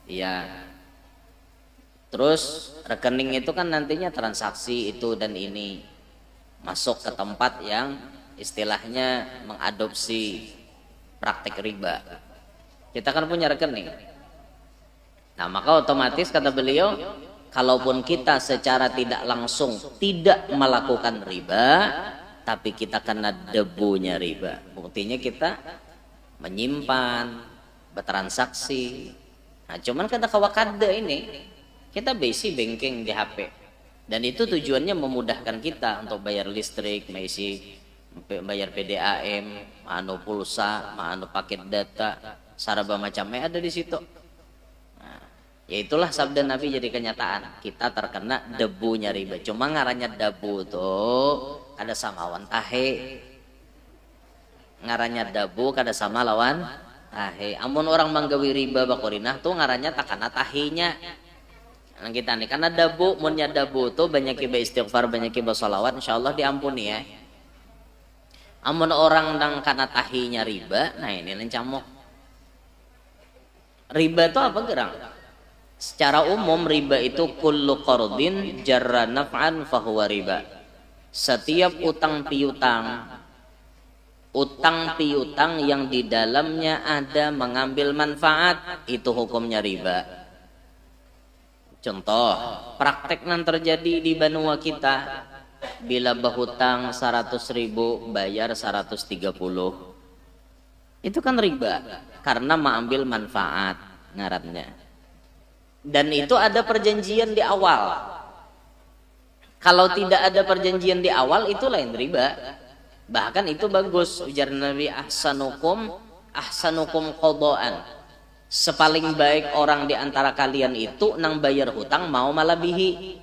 Iya. Terus rekening itu kan nantinya transaksi itu dan ini masuk ke tempat yang istilahnya mengadopsi praktek riba. Kita kan punya rekening. Nah, maka otomatis kata beliau, kalaupun kita secara tidak langsung tidak melakukan riba, tapi kita kena debunya riba. Buktinya kita menyimpan, bertransaksi. Nah, cuman kata kawakada ini, kita basic banking di HP. Dan itu tujuannya memudahkan kita untuk bayar listrik, bayar PDAM, anu pulsa, anu paket data, saraba macamnya ada di situ. Nah, ya itulah sabda Nabi jadi kenyataan. Kita terkena debunya riba. Cuma ngarannya debu tuh ada samawan tahe. Ngarannya debu kada sama lawan tahe. Amun orang manggawi riba bakorinah tuh ngarannya takana tahinya. Nah, kita nih karena debu, munnya debu tuh banyak ibadah istighfar, banyak ibadah sholawat, insyaallah diampuni ya. Amun orang nang kana tahinya riba, nah ini lencamuk. Riba itu apa gerang? Secara umum riba itu kullu qardin jarra naf'an fahuwa riba. Setiap utang piutang yang di dalamnya ada mengambil manfaat, itu hukumnya riba. Contoh, praktek yang terjadi di Banua kita, bila berhutang 100.000 bayar 130, itu kan riba karena mengambil manfaat ngarannya. Dan itu ada perjanjian di awal. Kalau tidak ada perjanjian di awal itu lain riba. Bahkan itu bagus, ujar Nabi, ahsanukum qadaan. Sepaling baik orang di antara kalian itu nang bayar hutang mau malabihi.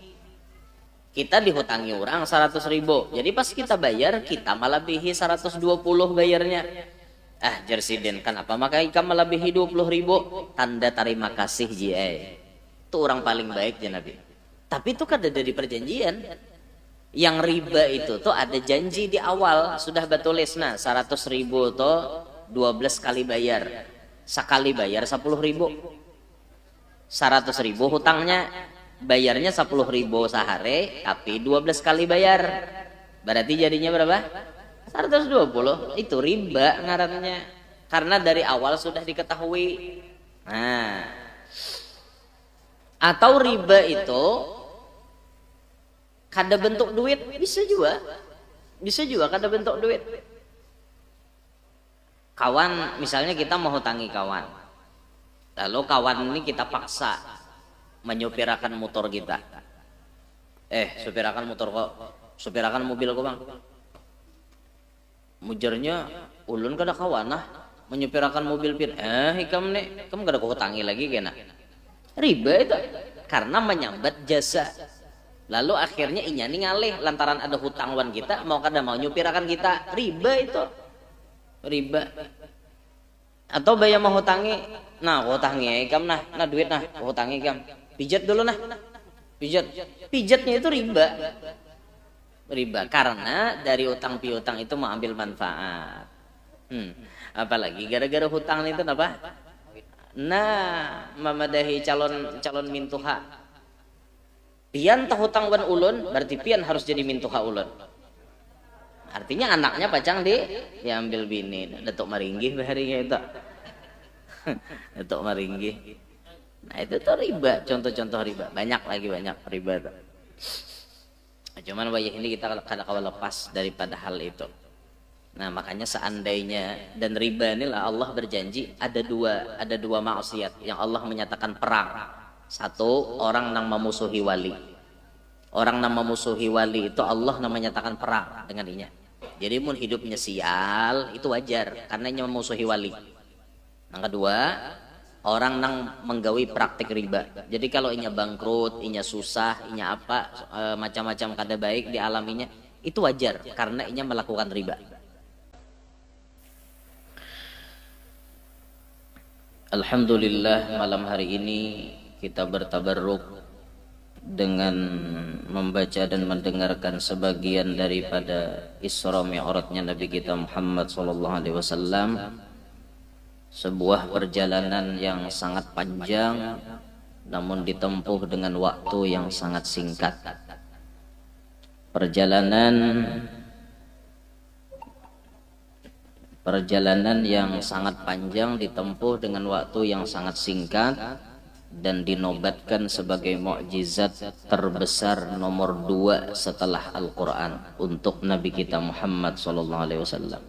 Kita dihutangi orang 100.000, jadi pas kita bayar kita malabihi 120 bayarnya. Jersiden kan apa maka ika malabihi 20.000, tanda terima kasih jie. Itu orang paling baik ya Nabi. Tapi itu kan ada dari perjanjian. Yang riba itu tuh ada janji di awal sudah batulis, nah 100.000 tuh 12 kali bayar. Sekali bayar 10.000, 100.000 hutangnya, bayarnya 10.000 sehari, tapi 12 kali bayar, berarti jadinya berapa? 120. Itu riba ngarannya, karena dari awal sudah diketahui. Nah, atau riba itu kada bentuk duit, bisa juga kada bentuk duit. Kawan, misalnya kita mau hutangi kawan, lalu kawan ini kita paksa menyupirakan motor kita. Supirakan motor kok, supirakan mobil kok bang. Mujarnya ulun kada kawan menyupirakan mobil pin. Ikam nih, kamu kada hutangi lagi kena. Riba itu, karena menyambat jasa. Lalu akhirnya inya nih ngalih lantaran ada hutangwan kita, mau kada mau nyupirakan kita, riba itu. Riba. Atau bayar mau hutangi, nah hutangi ikam nah duit nah hutangi ikam, pijat dulu nah, pijatnya itu riba karena dari utang piutang itu mau ambil manfaat. Apalagi gara-gara hutang itu apa? Nah, mamadahi calon mintuha. Pian tah hutang wan ulun, berarti pian harus jadi mintuha ulun. Artinya anaknya pacang diambil bini. Datuk Maringgih baharinya itu. Datuk Maringgih. Nah itu tuh riba, contoh-contoh riba. Banyak riba itu. Cuman wajah ini kita kada kawal lepas daripada hal itu. Nah makanya seandainya, dan riba inilah Allah berjanji ada dua maksiat yang Allah menyatakan perang. Satu, orang yang memusuhi wali. Orang yang memusuhi wali itu Allah yang menyatakan perang dengan inya. Jadi mun hidupnya sial itu wajar karena inya memusuhi wali. Yang kedua, orang yang menggawi praktik riba. Jadi kalau inya bangkrut, inya susah, inya apa macam-macam kada baik dialaminya, itu wajar karena inya melakukan riba. Alhamdulillah malam hari ini kita bertabarruk dengan membaca dan mendengarkan sebagian daripada Isra Mi'rajnya Nabi kita Muhammad sallallahu alaihi wasallam. sebuah perjalanan yang sangat panjang namun ditempuh dengan waktu yang sangat singkat. Perjalanan yang sangat panjang ditempuh dengan waktu yang sangat singkat dan dinobatkan sebagai mukjizat terbesar nomor 2 setelah Al-Quran untuk Nabi kita Muhammad SAW.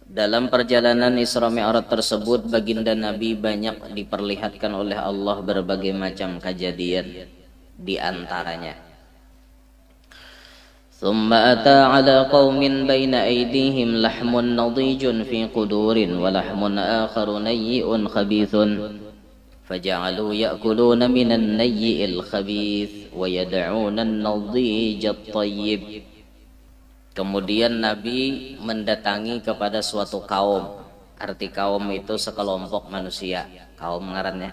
Dalam perjalanan Isra Mi'raj tersebut, baginda Nabi banyak diperlihatkan oleh Allah berbagai macam kejadian, di antaranya Thumma ata ala qaumin baina aydihim lahmun nadijun fi qudurin wa lahmun akharu nayyi'un khabithun faja'alu ya'kuluna minan nayyi'il khabith wa yad'una an-nadijat tayyib. Kemudian Nabi mendatangi kepada suatu kaum. Arti kaum itu sekelompok manusia. Kaum ngarannya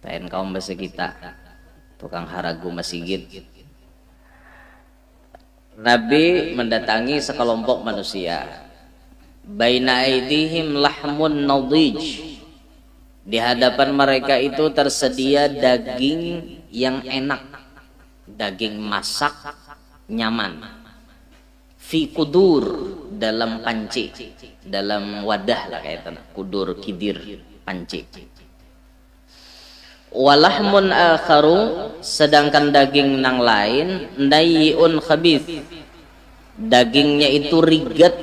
lain kaum bahasa kita, tukang haragu masjid. Nabi mendatangi sekelompok manusia. Baina aidihim lahmun nadij. Di hadapan mereka itu tersedia daging yang enak, daging masak nyaman. Fi kudur, dalam panci, dalam wadah lah kayak tanah. Kudur, kidir, panci. Walahmun akharu, sedangkan daging nang lain nayyi'un khabith, dagingnya itu rigat,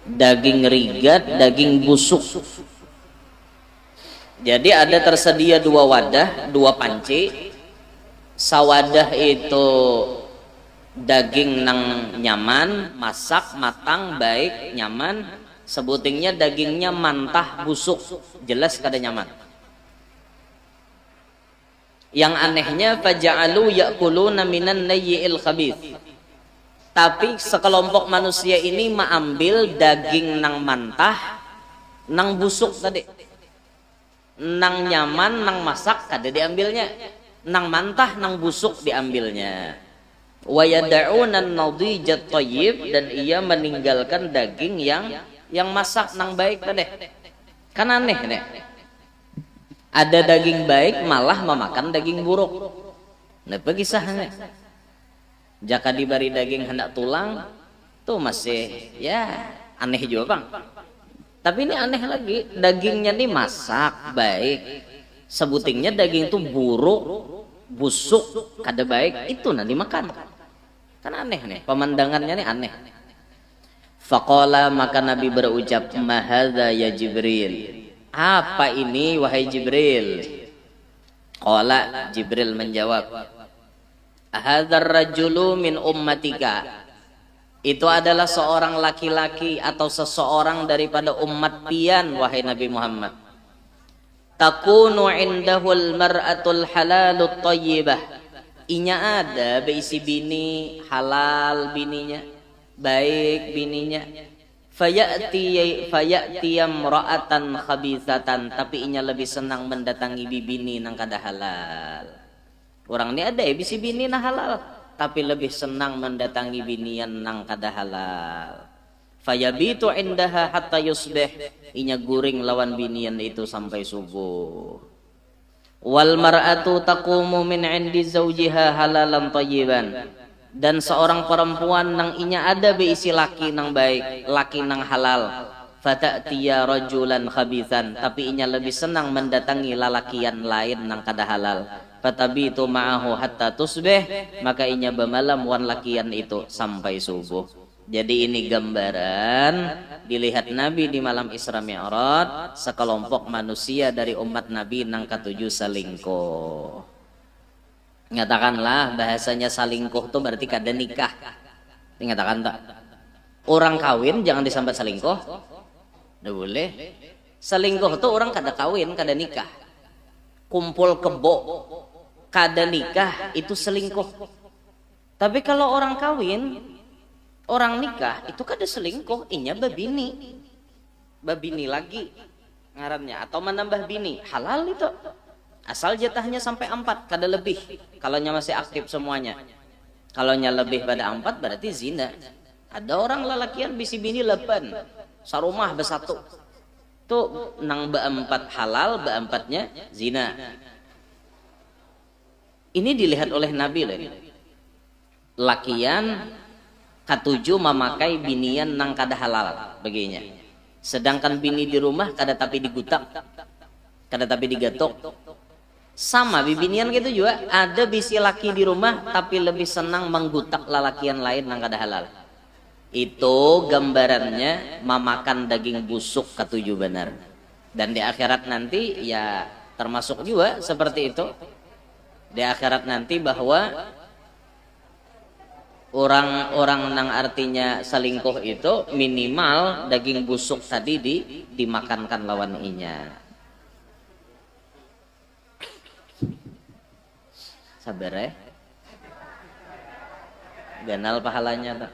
daging busuk. Jadi ada tersedia 2 wadah, 2 panci. Sawadah itu daging nang nyaman, masak, matang, baik, nyaman. Sebutingnya dagingnya mantah, busuk, jelas kada nyaman. Yang anehnya faja'alu ya'kuluna minan nayyi'il khabith. Tapi sekelompok manusia ini mengambil daging nang mantah, nang busuk tadi. Nang nyaman, nang masak kada diambilnya. Nang mantah, nang busuk diambilnya. Wa yad'una an-nadijat tayyib, dan ia meninggalkan daging yang masak nang baik tadi. Kan aneh nih. Ada daging baik malah memakan daging buruk. Nah, kisahnya. Jika diberi daging hendak tulang, tuh masih ya aneh juga bang. Tapi ini aneh lagi, dagingnya nih masak baik, sebutingnya daging itu buruk, busuk, kada baik, itu nanti makan. Kan aneh nih, pemandangannya nih aneh. Faqala, maka Nabi berucap, mahadha ya Jibril. Apa ini wahai Jibril? Qala, Jibril menjawab, hadzal rajulu min ummatika. Itu adalah seorang laki-laki atau seseorang daripada umat pian wahai Nabi Muhammad. Takunu indahul mar'atul halalut tayyibah. Inya ada beisi bini halal, bininya baik, bininya. Fayati imra'atan khabithatan, tapi inya lebih senang mendatangi bini nang kada halal. Orang ini ada bisi bini na halal, tapi lebih senang mendatangi binian nang kada halal. Fayabitu indaha hatta yusbih, inya guring lawan binian itu sampai subuh. Wal mar'atu taqumu min 'indi zawjiha halalan tayyiban. Dan seorang perempuan nang inya ada beisi laki nang baik, laki nang halal. Fata'tiya rajulan khabithan, tapi inya lebih senang mendatangi lalakian lain nang kada halal. Fatabitu ma'ahu hatta tusbih, maka inya bermalam wan lakian itu sampai subuh. Jadi ini gambaran dilihat Nabi di malam Isra Mi'raj, sekelompok manusia dari umat Nabi nang ketujuh selingkuh. Nyatakanlah bahasanya selingkuh tuh berarti kada nikah. Nyatakan tak? Orang kawin jangan disambat selingkuh. Nggak boleh. Selingkuh tuh orang kada kawin, kada nikah. Kumpul kebo, kada nikah, itu selingkuh. Tapi kalau orang kawin, orang nikah, itu kada selingkuh, inya babini. Babini lagi ngarannya, atau menambah bini, halal itu. Asal jatahnya sampai 4, kada lebih. Kalau masih aktif semuanya. Kalau lebih pada 4 berarti zina. Ada orang lelakian bisi bini 8, sarumah bersatu. itu nang beempat halal, beempatnya zina. Ini dilihat oleh Nabi loh. Lakian katujuh memakai binian nang kada halal begini. Sedangkan bini di rumah kada tapi digutak, kada tapi digatok. Sama bibinian gitu juga, ada bisi laki di rumah tapi lebih senang menggutak lalakian lain nang kada halal. Itu gambarannya memakan daging busuk ketujuh benar. Dan di akhirat nanti ya termasuk juga seperti itu. Di akhirat nanti bahwa orang-orang nang artinya selingkuh itu minimal daging busuk tadi dimakankan lawan inya. Sabar ya. Ganal pahalanya tak.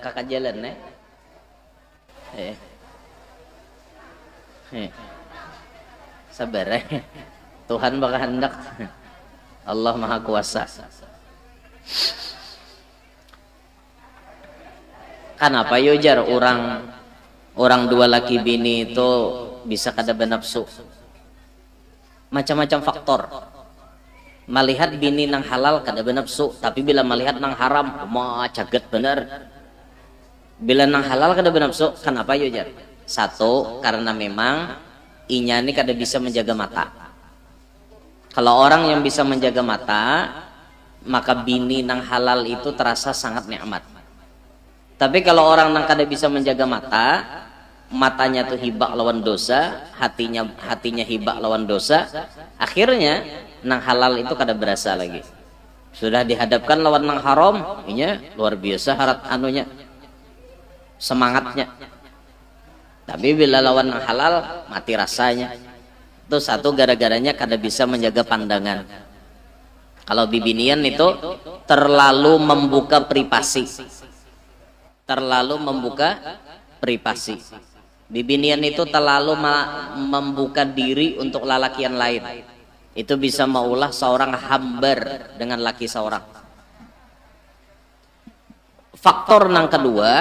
Kakak jalan sabar ya. Tuhan bakal hendak. Allah Maha Kuasa. Kenapa yojar orang dua laki bini itu bisa kada benafsu? Macam-macam faktor. Melihat bini nang halal kada benafsu, tapi bila melihat nang haram, mah caget bener. Bila nang halal kada benafsu, kenapa yojar? Satu, karena memang inya ini kada bisa menjaga mata. Kalau orang yang bisa menjaga mata, maka bini nang halal itu terasa sangat nikmat. Tapi kalau orang nang kada bisa menjaga mata, matanya tuh hibak lawan dosa, hatinya hibak lawan dosa, akhirnya nang halal itu kada berasa lagi. Sudah dihadapkan lawan nang haram, inya luar biasa harat anunya, semangatnya. Tapi bila lawan nang halal, mati rasanya. Itu satu gara-garanya kada bisa menjaga pandangan. Kalau bibinian itu terlalu membuka privasi. Terlalu membuka privasi. Bibinian itu terlalu membuka diri untuk lalakian lain. Itu bisa maulah seorang hambar dengan laki seorang. Faktor nang kedua,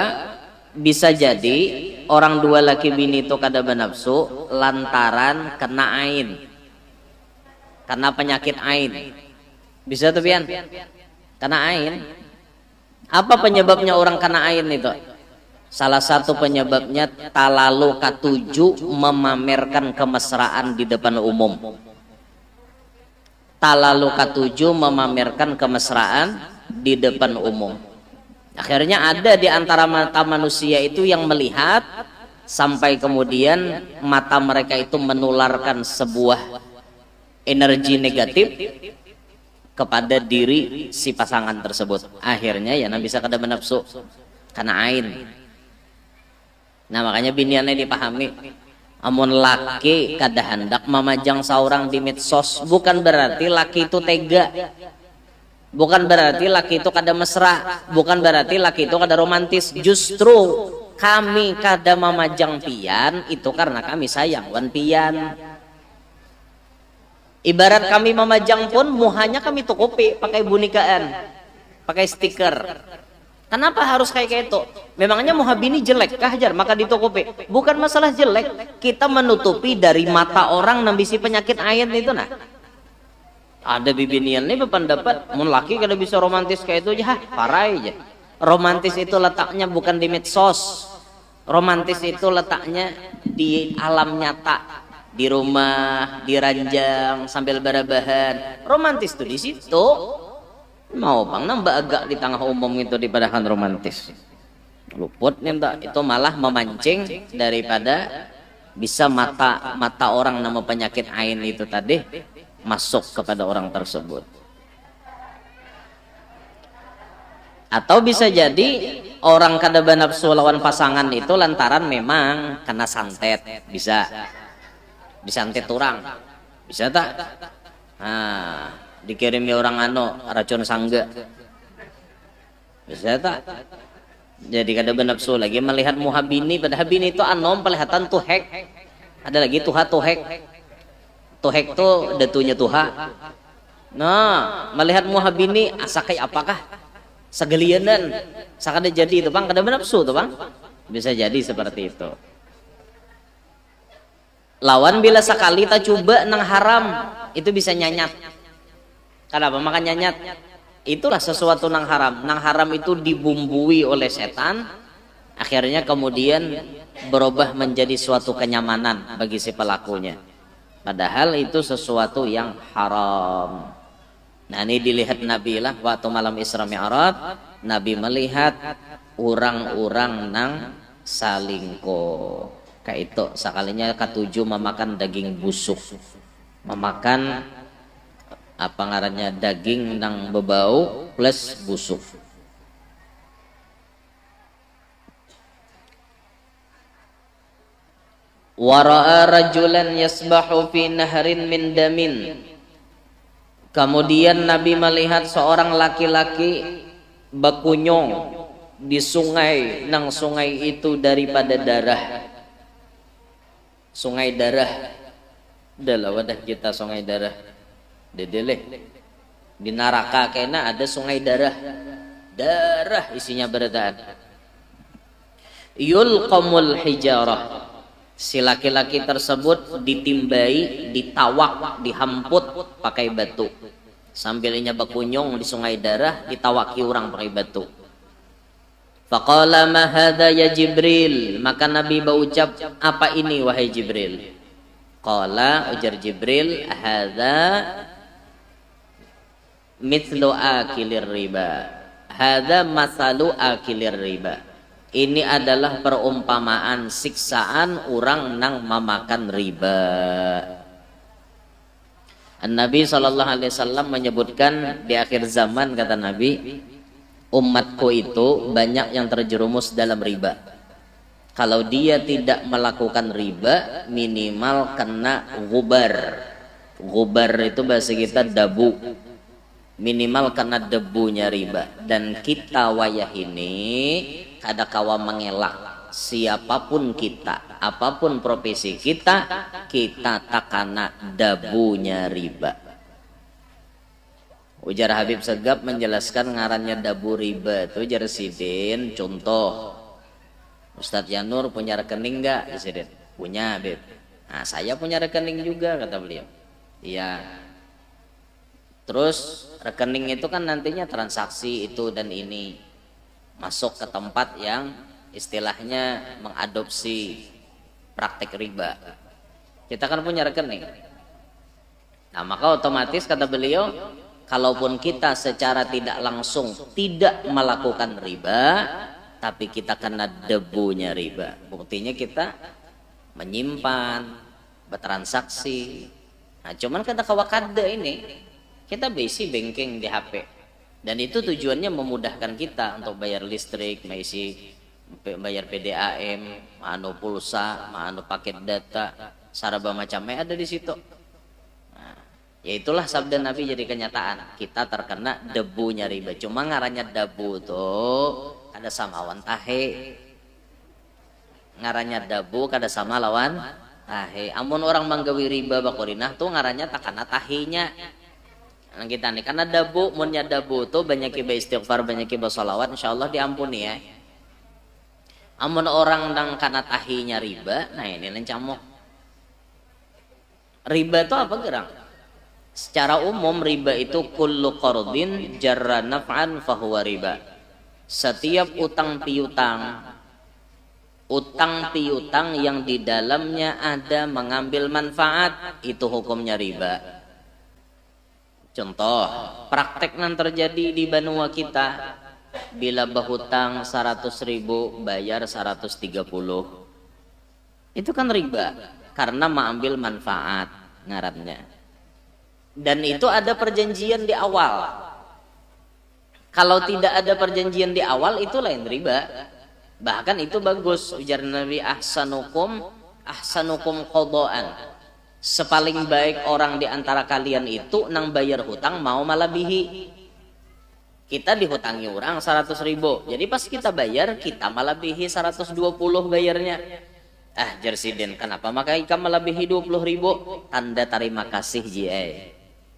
bisa jadi orang dua laki bini itu kada benafsu lantaran kena ain, karena penyakit ain. Bisa tuh pian? Kena ain. Apa penyebabnya orang kena ain itu? Salah satu penyebabnya talalu katuju memamerkan kemesraan di depan umum. Talalu katuju memamerkan kemesraan di depan umum. Akhirnya ada di antara mata manusia itu yang melihat sampai kemudian mata mereka itu menularkan sebuah energi negatif kepada diri si pasangan tersebut. Akhirnya ya bisa kada benafsu karena ain. Nah makanya biniannya dipahami. Amun laki kada hendak memajang seorang di medsos, bukan berarti laki itu tega. Bukan berarti laki itu kada mesra, bukan berarti laki itu kada romantis. Justru kami kada memajang pian itu karena kami sayang wan pian. Ibarat kami memajang pun muhanya kami tukupi pakai bunikaan, pakai stiker. Kenapa harus kayak itu? Memangnya muha bini jelek kah jar maka ditukupi? Bukan masalah jelek, kita menutupi dari mata orang yang bisi penyakit ain itu nah. Ada bibinian nih berpendapat mun laki kada bisa romantis kayak itu aja, parah aja. Romantis itu letaknya bukan di medsos. Romantis itu letaknya di alam nyata, di rumah, di ranjang sambil barabahan. Romantis tuh di situ. Mau bang nambah agak di tengah umum itu dipadakan romantis. Luput nih itu malah memancing daripada bisa mata orang nama penyakit ain itu tadi masuk kepada orang tersebut. Atau bisa jadi orang kada benafsu lawan pasangan itu lantaran memang kena santet, bisa disantet orang, bisa tak? Nah, dikirimi orang racun sangga, bisa tak? Jadi kada benafsu lagi melihat muhabini, pada habini itu anom pelihatan tuhek, ada lagi tuha tuhek. Tuhek tuh datunya tuha. Nah, melihat muhabini asakai apakah segelianan sakada jadi itu bang kada benafsu tuh bang, bisa jadi seperti itu. Lawan bila sekali tak coba nang haram, itu bisa nyanyat. Kenapa makan nyanyat? Itulah sesuatu nang haram. Nang haram itu dibumbui oleh setan, akhirnya kemudian berubah menjadi suatu kenyamanan bagi si pelakunya. Padahal itu sesuatu yang haram. Nah ini dilihat Nabi lah waktu malam Isra Mi'raj, Nabi melihat orang-orang nang salingko. Kayak itu sekalinya ketujuh memakan daging busuk, memakan apa ngarannya daging nang bebau plus busuk. Wara'a rajulan yasbahu fi nahrin min damin. Kemudian Nabi melihat seorang laki-laki berkunjung di sungai, nang sungai itu daripada darah. Sungai darah. Adalah wadah kita sungai darah. Dedeleh. Di neraka kena ada sungai darah. Darah isinya berdaan. Yulqamul hijarah. Si laki-laki tersebut ditimbai, ditawak, dihamput pakai batu. Sambil inya berkunjung di sungai darah, ditawaki orang pakai batu. Faqala ma hadza ya Jibril, maka Nabi berucap, apa ini wahai Jibril? Qala, ujar Jibril, hadza mithlu akilir riba. Hadza masalu akilir riba. Ini adalah perumpamaan siksaan orang nang memakan riba. Nabi SAW menyebutkan di akhir zaman, kata Nabi, umatku itu banyak yang terjerumus dalam riba. Kalau dia tidak melakukan riba, minimal kena gubar. Gubar itu bahasa kita dabu. Minimal kena debunya riba. Dan kita wayah ini kada kawa mengelak siapapun kita, apapun profesi kita, kita tak kena dabunya riba. Ujar Habib Segap menjelaskan ngarannya dabu riba itu ujar Sidin. Contoh, Ustadz Yanur punya rekening enggak? Sidin, punya Habib. Nah saya punya rekening juga, kata beliau. Iya. Terus rekening itu kan nantinya transaksi itu dan ini masuk ke tempat yang istilahnya mengadopsi praktek riba. Kita kan punya rekening. Nah maka otomatis kata beliau, kalaupun kita secara tidak langsung tidak melakukan riba, tapi kita kena debunya riba. Buktinya kita menyimpan, bertransaksi. Nah cuman kata kawakada ini, kita besi banking di HP. Dan itu tujuannya memudahkan kita untuk bayar listrik, bayar PDAM, anu pulsa, anu paket data, saraba macamnya ada di situ. Nah, ya itulah sabda Nabi jadi kenyataan. Kita terkena debunya riba. Cuma ngarannya debu tuh ada sama lawan tahe. Ngarannya debu kada sama lawan tahe. Amun orang manggawi riba bakorinah tuh ngarannya takana tahenya. Kita nih karena dabu, munnya dabu tuh banyak ibadah istighfar, banyak ibadah salawat, insyaallah diampuni ya. Amun orang nang karena tahinya riba, nah ini lencamuk. Riba itu apa gerang? Secara umum riba itu kullu qardin jarra naf'an fahuwa riba. Setiap utang piutang yang di dalamnya ada mengambil manfaat, itu hukumnya riba. Contoh, praktek yang terjadi di Banua kita, bila berhutang 100.000 bayar 130, itu kan riba karena mengambil manfaat ngarannya. Dan itu ada perjanjian di awal. Kalau tidak ada perjanjian di awal itu lain riba. Bahkan itu bagus, ujar Nabi, ahsanukum qadaan. Sepaling baik orang di antara kalian itu nang bayar hutang mau malabihi. Kita dihutangi orang 100.000, jadi pas kita bayar kita malabihi 120 bayarnya. Jersiden kenapa maka ikam malabihi 20.000? Tanda terima kasih jie.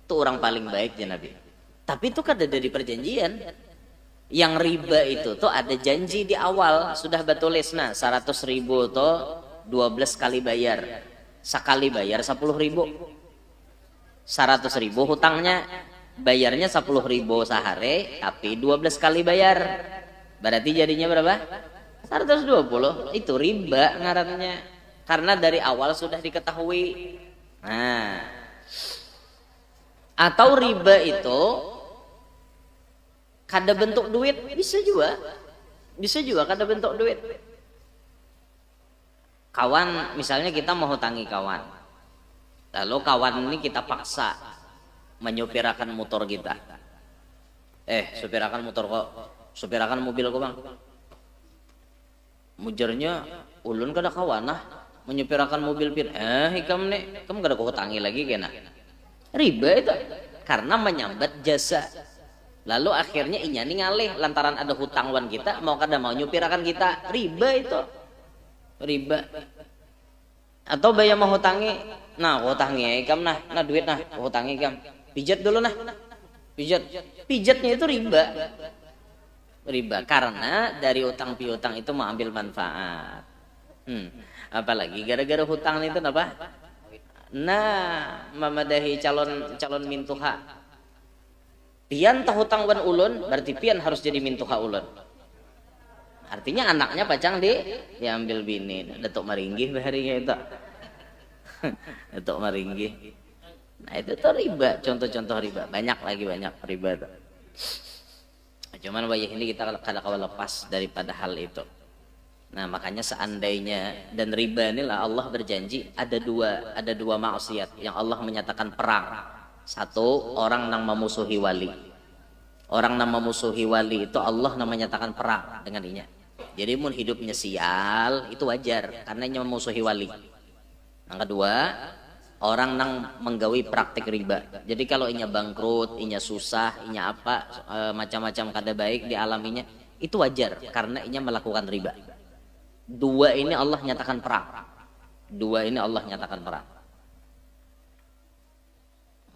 Itu orang paling baik ya Nabi. Tapi itu kan ada di perjanjian. Yang riba itu tuh ada janji di awal sudah batulis. Nah 100.000 tuh 12 kali bayar. sekali bayar 10.000. 100.000 hutangnya, bayarnya 10.000 sehari, tapi 12 kali bayar. Berarti jadinya berapa? 120. Itu riba ngarannya. Karena dari awal sudah diketahui. Nah, atau riba itu kada bentuk duit, bisa juga kada bentuk duit. Kawan, misalnya kita mau hutangi kawan, lalu kawan ini kita paksa menyupirakan motor kita. Supirakan motor kok, supirakan mobil kok bang. Mujarnya ulun kada kawan lah menyupirakan mobil pir. Ikam nih, kamu kada hutangi lagi kena. Riba itu karena menyambat jasa. Lalu akhirnya inya nih ngalih lantaran ada hutang wan kita, mau kada mau nyupirakan kita. Riba itu. Riba. Atau bayar mau hutangi, nah hutangi ikam nah duit nah hutangi ikam. Pijat dulu nah. Pijatnya itu riba. Riba karena dari utang piutang itu mau ambil manfaat. Apalagi gara-gara hutang itu apa? Nah, memadahi calon mintuha. Pian tah hutang wan ulun, berarti pian harus jadi mintuha ulun. Artinya anaknya pacang diambil bini. Datuk Maringgih baharinya itu. Datuk Maringgih. Nah, itu tuh riba, contoh-contoh riba. Banyak riba tuh. Cuman wajah ini kita kada kawal lepas daripada hal itu. Nah, makanya seandainya, dan riba inilah Allah berjanji ada dua maksiat yang Allah menyatakan perang. Satu, orang yang memusuhi wali. Orang yang memusuhi wali itu Allah menyatakan perang dengan inya. Jadi mun hidupnya sial itu wajar karena inya memusuhi wali. Yang kedua, orang yang menggawi praktik riba. Jadi kalau inya bangkrut, inya susah, inya apa macam-macam kada baik di alaminya, itu wajar karena inya melakukan riba. Dua ini Allah nyatakan perang.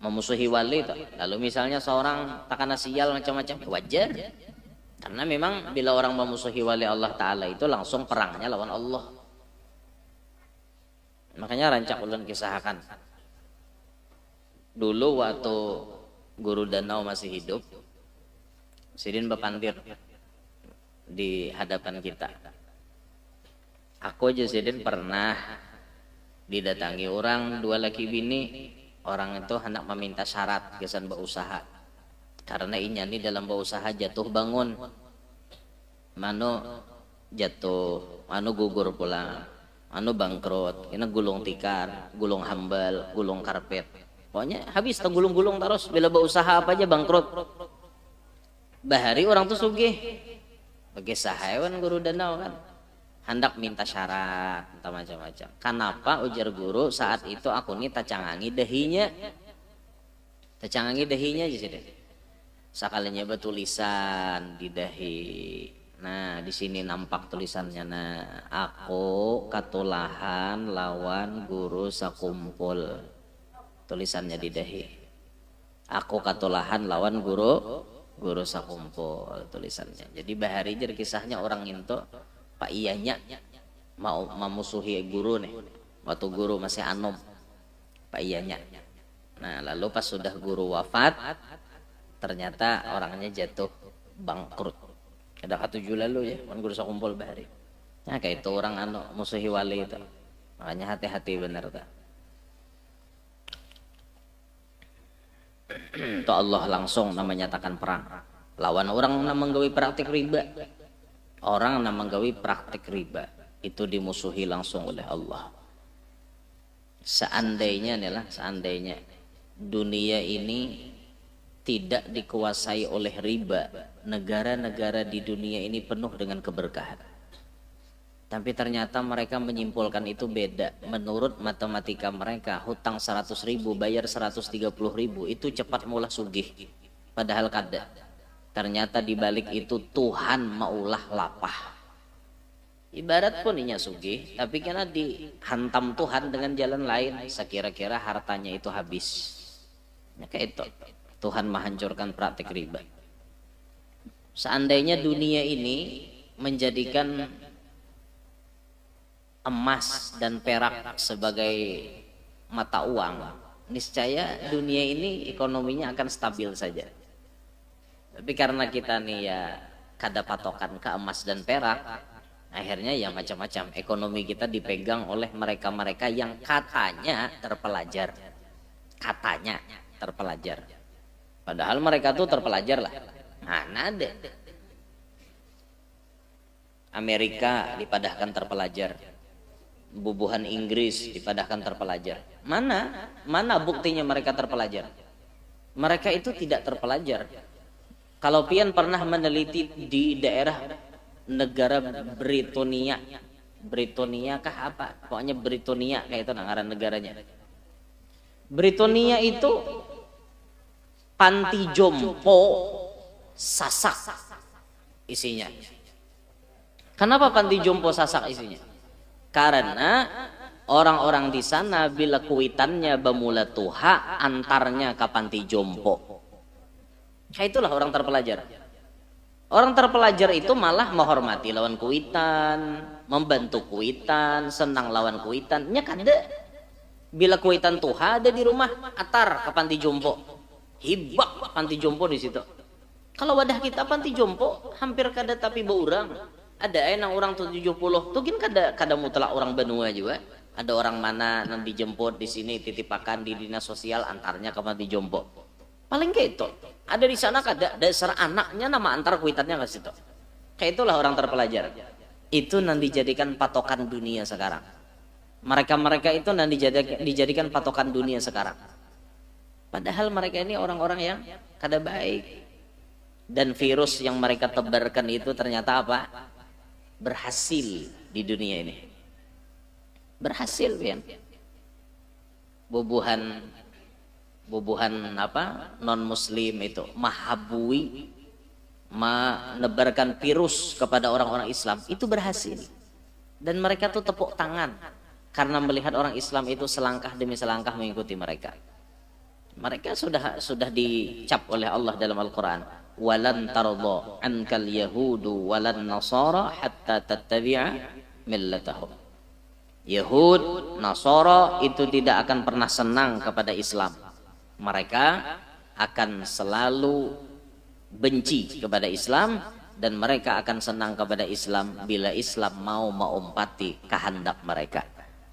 Memusuhi wali itu. Lalu misalnya seorang takana sial macam-macam, wajar. Karena memang bila orang memusuhi wali Allah Ta'ala itu langsung perangnya lawan Allah. Makanya rancak ulun kisahkan. Dulu waktu Guru Danau masih hidup, Sidin bepandir di hadapan kita. Aku aja Sidin pernah didatangi orang dua laki bini. Orang itu hendak meminta syarat kesan berusaha. Karena inya nih dalam berusaha jatuh bangun. Mano jatuh, mano gugur pulang, mano bangkrut. Ini gulung tikar, gulung hambal, gulung karpet. Pokoknya habis gulung-gulung terus. Bila berusaha apa aja bangkrut. Bahari orang tuh sugih. Bagi sahawan Guru Danau kan. Hendak minta syarat, entah macam-macam. Kenapa ujar guru saat itu aku nih tacangangi dahinya aja sih deh. Sekalinya bertulisan di dahi. Nah di sini nampak tulisannya. Nah aku katulahan lawan guru sakumpul. Tulisannya di dahi. Aku katulahan lawan guru sakumpul tulisannya. Jadi bahari jadi kisahnya orang itu. Pak iyanya mau memusuhi guru nih waktu guru masih anom Pak iyanya. Nah lalu pas sudah guru wafat ternyata orangnya jatuh bangkrut. Ada katuju lalu ya kan guru sakumpul bahari. Nah kayak itu orang musuhi wali itu. Makanya hati-hati bener tak. Itu Allah langsung menyatakan perang lawan orang yang menggawi praktik riba. Orang yang menggawi praktik riba itu dimusuhi langsung oleh Allah. Seandainya dunia ini tidak dikuasai oleh riba, negara-negara di dunia ini penuh dengan keberkahan. Tapi ternyata mereka menyimpulkan itu beda. Menurut matematika mereka, hutang 100.000 bayar 130.000 itu cepat mulah sugih. Padahal kada. Ternyata dibalik itu Tuhan maulah lapah. Ibarat pun inya sugih, tapi karena dihantam Tuhan dengan jalan lain, sekira-kira hartanya itu habis. Ya kayak itu. Tuhan menghancurkan praktik riba. Seandainya dunia ini menjadikan emas dan perak sebagai mata uang, niscaya dunia ini ekonominya akan stabil saja. Tapi karena kita nih ya kada patokan ke emas dan perak, akhirnya ya macam-macam. Ekonomi kita dipegang oleh mereka-mereka yang katanya terpelajar. Katanya terpelajar. Padahal mereka tuh terpelajar lah. Mana ada. Amerika dipadahkan terpelajar. Bubuhan Inggris dipadahkan terpelajar. Mana buktinya mereka terpelajar? Mereka itu tidak terpelajar. Kalau pian pernah meneliti di daerah negara Britania kah apa? Pokoknya Britania kayak itu ngaran negaranya. Britania itu panti jompo sasak isinya. Kenapa panti jompo sasak isinya? Karena orang-orang di sana bila kuitannya bamula tuha antarnya ke panti jompo. Kayak itulah orang terpelajar. Orang terpelajar itu malah menghormati lawan kuitan, membantu kuitan, senang lawan kuitan. Nya kada. Bila kuitan tuha ada di rumah, atar ke panti jompo. Hibak panti jompo di situ. Kalau wadah kita panti jompo hampir kada tapi beurang. Ada yang orang 70, tuh kada mutlak orang benua juga. Ada orang mana yang dijemput di sini titipakan di dinas sosial antarnya ke panti jompo. Paling kayak itu. Ada di sana kada dasar anaknya nama antar kuitannya ke situ. Kayak itulah orang terpelajar. Itu nanti dijadikan patokan dunia sekarang. Mereka itu nanti dijadikan patokan dunia sekarang. Padahal mereka ini orang-orang yang kada baik. Dan virus yang mereka tebarkan itu ternyata apa? Berhasil di dunia ini. Berhasil kan? Bubuhan apa? Non muslim itu mahabui menebarkan virus kepada orang-orang Islam itu berhasil. Dan mereka tuh tepuk tangan karena melihat orang Islam itu selangkah demi selangkah mengikuti mereka. Mereka sudah dicap oleh Allah dalam Al-Qur'an. Walan tardha ankal yahudu walan nasara hatta tattabi'a millatahum. Yahud, Nasara itu tidak akan pernah senang kepada Islam. Mereka akan selalu benci kepada Islam dan mereka akan senang kepada Islam bila Islam mau mengumpati kehendak mereka,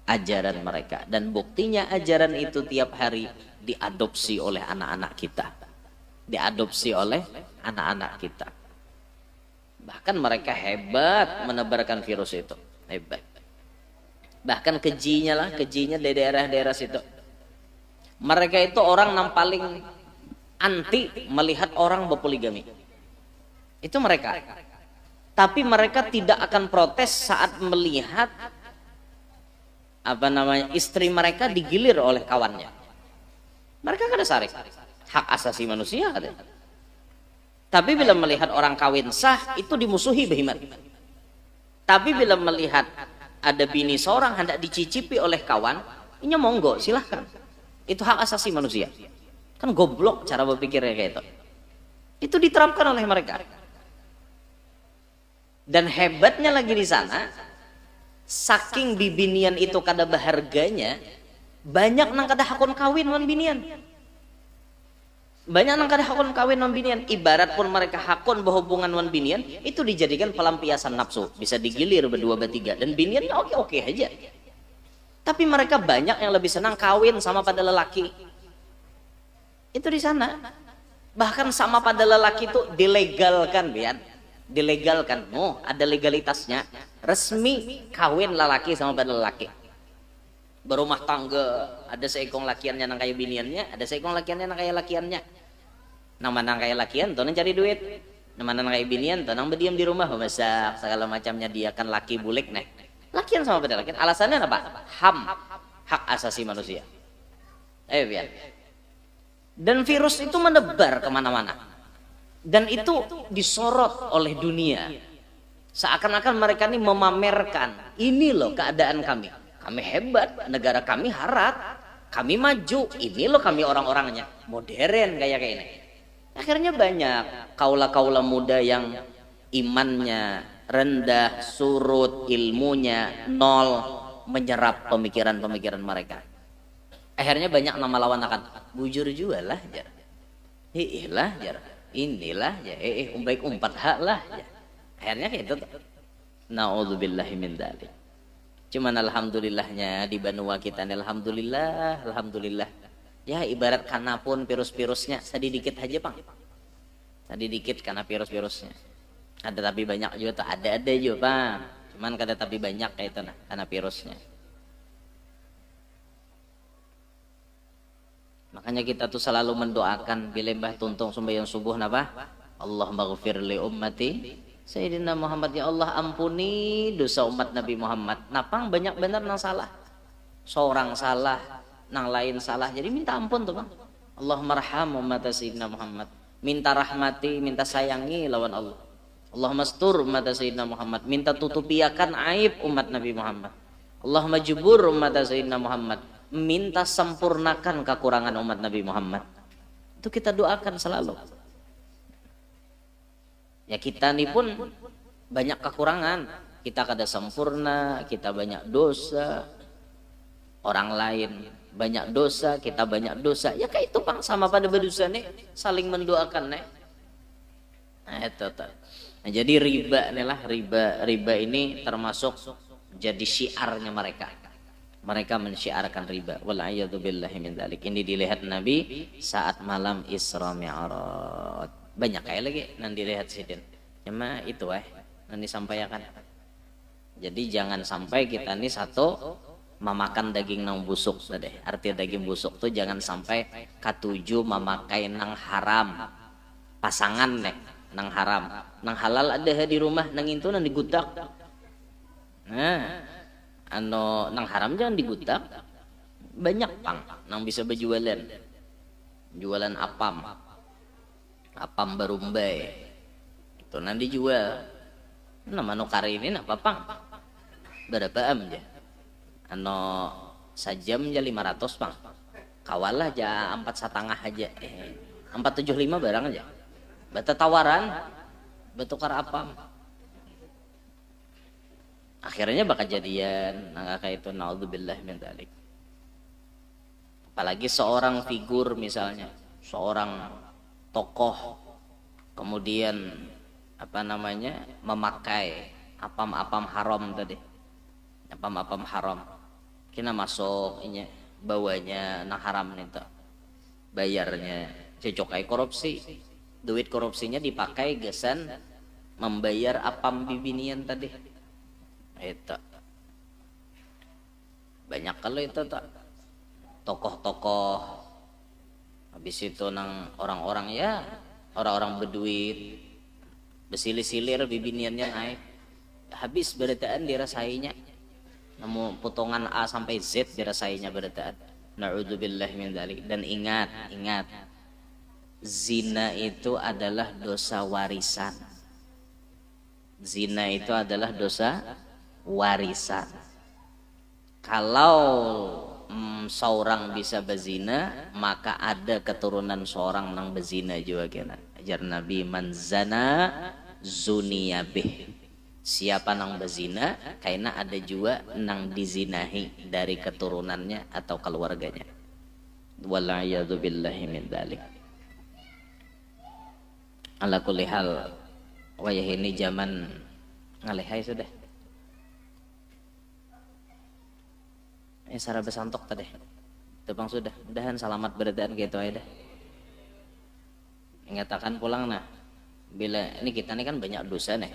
ajaran mereka. Dan buktinya ajaran itu tiap hari diadopsi oleh anak-anak kita. Diadopsi oleh anak-anak kita. Bahkan mereka hebat menebarkan virus itu. Hebat. Bahkan kejinya di daerah-daerah situ. Mereka itu orang yang paling anti melihat orang berpoligami. Itu mereka. Tapi mereka tidak akan protes saat melihat istri mereka digilir oleh kawannya. Mereka kada sarik. Hak asasi manusia katanya. Tapi bila melihat orang kawin sah itu dimusuhi behimat. Tapi bila melihat ada bini seorang hendak dicicipi oleh kawan, ini monggo silahkan. Itu hak asasi manusia. Kan goblok cara berpikirnya kayak itu. Itu diterapkan oleh mereka. Dan hebatnya lagi di sana, saking bibinian itu kada berharganya, banyak nang kada hakon kawin wan binian. Banyak nang kada hakon kawin wan binian. Ibarat pun mereka hakon berhubungan wan binian, itu dijadikan pelampiasan nafsu. Bisa digilir berdua bertiga dan biniannya oke-oke aja. Tapi mereka banyak yang lebih senang kawin sama pada lelaki. Itu di sana. Bahkan sama pada lelaki itu dilegalkan, Bian. Dilegalkan. Oh, ada legalitasnya. Resmi kawin lelaki sama pada lelaki. Berumah tangga, ada seekong lakiannya nang kaya biniannya, ada seekong lakiannya nang kaya lakiannya. Nang mana kaya lakian, tuh nang cari duit. Nang mana nang kaya binian, tuh nang berdiam di rumah, memasak segala macamnya, dia kan laki bulik nih. Lakian sama pada lakian. Alasannya apa? HAM, hak asasi manusia. Biar. Dan virus itu menebar kemana-mana. Dan itu disorot oleh dunia. Seakan-akan mereka ini memamerkan, ini loh keadaan kami. Kami hebat, negara kami harat, kami maju, ini loh kami orang-orangnya. Modern kayak ini. Akhirnya banyak kaula-kaula muda yang imannya rendah, surut ilmunya, nol, menyerap pemikiran-pemikiran mereka. Akhirnya banyak nama lawan akan bujur juga lah jar. Lah jar. Inilah ya baik umpat hak lah ya. Akhirnya kayak itu. Naudzubillahi min dzalik. Cuman alhamdulillahnya di Banua kita nih alhamdulillah. Ya ibarat kana pun virus-virusnya sedikit aja, Bang. Sedikit karena virus-virusnya. Ada tapi banyak juga tuh, ada juga, Bang. Cuman kada tapi banyak kayak itu nah karena virusnya. Makanya kita tuh selalu mendoakan bila mbah tuntung sembahyang subuh napa? Allahumma ghfir li ummati Sayyidina Muhammad, ya Allah ampuni dosa umat Nabi Muhammad. Napang banyak benar nang salah. Seorang salah, nang lain salah. Jadi minta ampun tuh, Bang. Allahumma arham umat Sayyidina Muhammad. Minta rahmati, minta sayangi lawan Allah. Allahumma astur umat Sayyidina Muhammad. Minta tutupiakan aib umat Nabi Muhammad. Allahumma jubur umat Sayyidina Muhammad. Minta sempurnakan kekurangan umat Nabi Muhammad. Itu kita doakan selalu. Ya kita nih pun banyak kekurangan. Kita kada sempurna, kita banyak dosa. Orang lain banyak dosa, kita banyak dosa. Ya kayak itu, Bang, sama pada berdosa nih, saling mendoakan nih. Nah itu tuh. Nah, jadi riba nih lah, riba ini termasuk jadi syiarnya mereka. Mereka mensyiarkan riba. Wal'iyadzubillahi min dzalik. Ini dilihat Nabi saat malam Isra Mi'raj. Banyak kayak lagi nanti dilihat sidin. Cuma itu nanti sampaikan. Jadi jangan sampai kita nih satu memakan daging nang busuk deh. Arti daging busuk tuh jangan sampai katuju memakai nang haram. Pasangan nih nang haram. Nang halal ada di rumah, nang itu nang digutak. Nah, nang haram jangan digutak. Banyak, Bang, nang bisa berjualan. Jualan apam barumbai. Itu nanti jual. Nama kari ini apa, Bang? Berapa am aja? Sajam aja 500, Bang. Kawalah aja 4,5 aja. 475 barang aja. Bata tawaran, bertukar apam. Akhirnya bakal jadian, kayak itu, naudzubillah min dzalik. Apalagi seorang figur misalnya, seorang tokoh, kemudian memakai apam-apam haram tadi, apam-apam haram, kena masuk ini bawanya nang haram nih, bayarnya cecokai korupsi, duit korupsinya dipakai gesan membayar apam bibinian tadi. Itu banyak kalau itu tokoh-tokoh, habis itu nang orang-orang ya orang-orang berduit bersilir-silir bibiniannya naik, habis berataan dirasainya, namun potongan A sampai Z dirasainya berataan. Na'udzubillah min dzalik. Dan ingat zina itu adalah dosa warisan. Zina itu adalah dosa warisan. Kalau seorang bisa berzina, maka ada keturunan seorang nang berzina juga kena. Ajar Nabi, man zana zuniyabih. Siapa nang berzina, karena ada juga nang dizinahi dari keturunannya atau keluarganya. Wal'iyadzubillahi min dzalik. Ala kulli hal, wayah ini zaman ngalihai sudah. Sarah besantok tadi. Tepang sudah. Mudahan selamat beradaan gitu aja dah. Ingatakan pulang nah. Bila ini kita nih kan banyak dosa nih.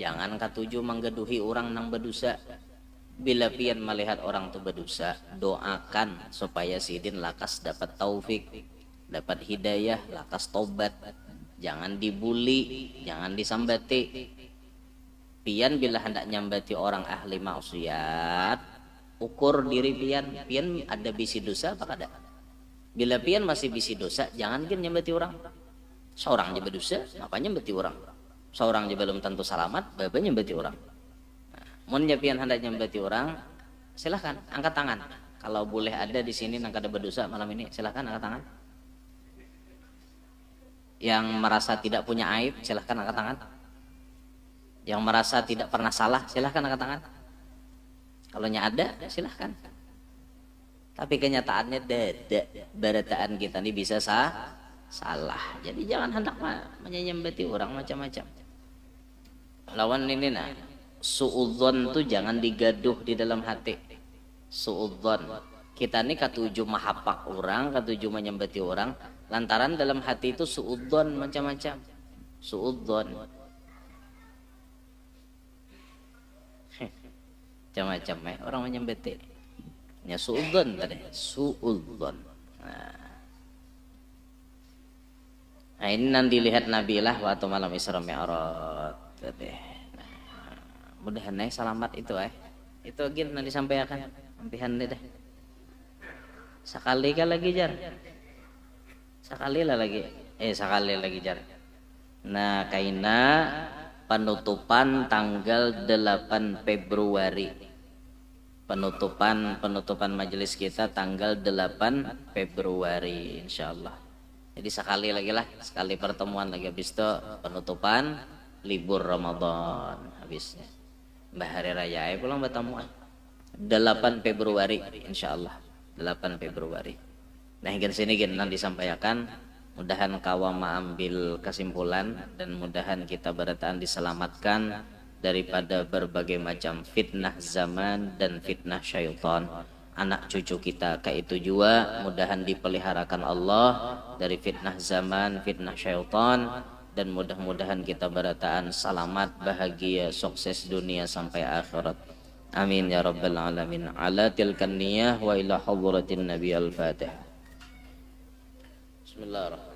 Jangan katuju menggeduhi orang nang berdosa. Bila pian melihat orang tuh berdosa, doakan supaya sidin lakas dapat taufik, dapat hidayah, lakas tobat. Jangan dibuli, jangan disambati. Pian bila hendak nyambati orang ahli maksiat, ukur diri pian ada bisi dosa apa kada. Bila pian masih bisi dosa, jangan kan nyambati orang. Seorang aja berdosa, apa nyambati orang? Seorang aja belum tentu selamat, bapa nyambati orang. Mun pian hendak nyambati orang, silahkan angkat tangan. Kalau boleh ada di sini nang kada berdosa malam ini, silahkan angkat tangan. Yang merasa tidak punya aib, silahkan angkat tangan. Yang merasa tidak pernah salah, silahkan angkat tangan. Kalau ada, silahkan. Tapi kenyataannya tidak. Barataan kita ini bisa salah. Jadi jangan hendak menyembati orang macam-macam. Lawan ini nah, suudzon tuh jangan digaduh di dalam hati. Suudzon. Kita ini katuju mahapak orang, katuju menyembati orang, lantaran dalam hati itu suudzon macam-macam. Suudzon. Macam-macam orang menyembati. Ya suudzon tadi, suudzon. Nah, ini nanti lihat Nabi lah waktu malam Isra Mi'raj. Mudah-mudahan selamat itu Itu lagi nanti sampaikan. Ampihan deh. Sekali lagi jar. Sekali lagi jar. Nah, kaina penutupan tanggal 8 Februari. Penutupan majelis kita tanggal 8 Februari insyaallah. Jadi sekali pertemuan lagi, habis itu penutupan libur Ramadan habisnya. Mbah hari raya pulang bertemuan 8 Februari insyaallah. 8 Februari. Nah, hingga sini nanti disampaikan. Mudahan kawam ambil kesimpulan dan mudahan kita berataan diselamatkan daripada berbagai macam fitnah zaman dan fitnah syaitan. Anak cucu kita kayak itu juga mudahan dipeliharakan Allah dari fitnah zaman, fitnah syaitan, dan mudah-mudahan kita berataan selamat, bahagia, sukses dunia sampai akhirat. Amin ya rabbal alamin. Ala tilkan niyah wa ila hadratin nabi al-fatihah. Bismillahirrahmanirrahim.